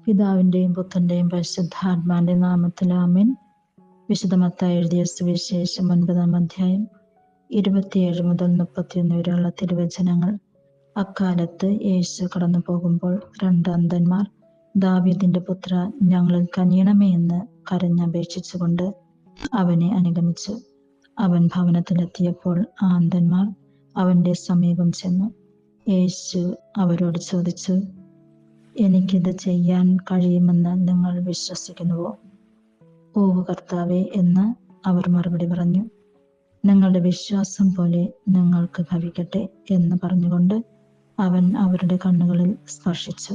പിതാവിന്റെയും പുത്രന്റെയും പരിശുദ്ധാത്മാവിന്റെ നാമത്തിൽ ആമേൻ. വിശുദ്ധ മത്തായി എഴുതിയ സുവിശേഷം 9-ാം അധ്യായം 27 മുതൽ 31 വരെയുള്ള തിരുവചനങ്ങൾ. അക്കാലത്ത് യേശു കടന്നു പോകുമ്പോൾ 2 അന്ധന്മാർ, ദാവീദിന്റെ പുത്ര, ഞങ്ങളിൽ കനിയണമേ എന്ന് കരഞ്ഞപേക്ഷിച്ചുകൊണ്ട് അവനെ അനുഗമിച്ചു. അവൻ ഭവനത്തിലെത്തിയപ്പോൾ ആ അന്ധന്മാർ അവന്റെ സമീപം ചെന്നു. യേശു അവരോട് ചോദിച്ചു, എനിക്കിത് ചെയ്യാൻ കഴിയുമെന്ന് നിങ്ങൾ വിശ്വസിക്കുന്നുവോ? ഓ കർത്താവേ എന്ന് അവർ മറുപടി പറഞ്ഞു. നിങ്ങളുടെ വിശ്വാസം പോലെ നിങ്ങൾക്ക് ഭവിക്കട്ടെ എന്ന് പറഞ്ഞുകൊണ്ട് അവൻ അവരുടെ കണ്ണുകളിൽ സ്പർശിച്ചു.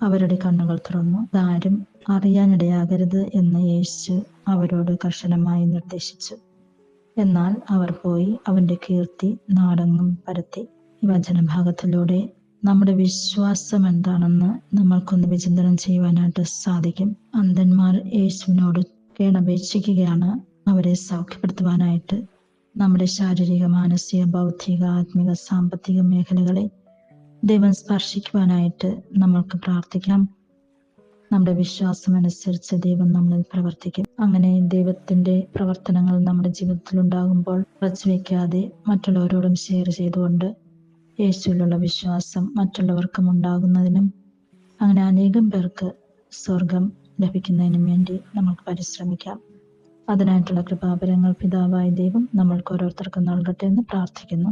അവരുടെ കണ്ണുകൾ തുറന്നു. ആരും അറിയാനിടയാകരുത് എന്ന് യേശു അവരോട് കർശനമായി നിർദ്ദേശിച്ചു. എന്നാൽ അവർ പോയി അവന്റെ കീർത്തി നാടെങ്ങും പരത്തി. ഈ വചനഭാഗത്തിലൂടെ നമ്മുടെ വിശ്വാസം എന്താണെന്ന് നമ്മൾക്കൊന്ന് വിചിന്തനം ചെയ്യുവാനായിട്ട് സാധിക്കും. അന്ധന്മാർ യേശുവിനോട് കേണപേക്ഷിക്കുകയാണ് അവരെ സൗഖ്യപ്പെടുത്തുവാനായിട്ട്. നമ്മുടെ ശാരീരിക, മാനസിക, ബൗദ്ധിക, ആത്മിക, സാമ്പത്തിക മേഖലകളെ ദൈവം സ്പർശിക്കുവാനായിട്ട് നമ്മൾക്ക് പ്രാർത്ഥിക്കാം. നമ്മുടെ വിശ്വാസം അനുസരിച്ച് ദൈവം നമ്മളിൽ പ്രവർത്തിക്കും. അങ്ങനെ ദൈവത്തിന്റെ പ്രവർത്തനങ്ങൾ നമ്മുടെ ജീവിതത്തിൽ ഉണ്ടാകുമ്പോൾ വയ്ക്കാതെ മറ്റുള്ളവരോടും ഷെയർ ചെയ്തുകൊണ്ട് യേശുവിലുള്ള വിശ്വാസം മറ്റുള്ളവർക്കും ഉണ്ടാകുന്നതിനും അങ്ങനെ അനേകം പേർക്ക് സ്വർഗം ലഭിക്കുന്നതിനും വേണ്ടി നമുക്ക് പരിശ്രമിക്കാം. അതിനായിട്ടുള്ള കൃപാവരങ്ങൾ പിതാവായ ദൈവം നമ്മൾക്ക് ഓരോരുത്തർക്കും നൽകട്ടെ എന്ന് പ്രാർത്ഥിക്കുന്നു.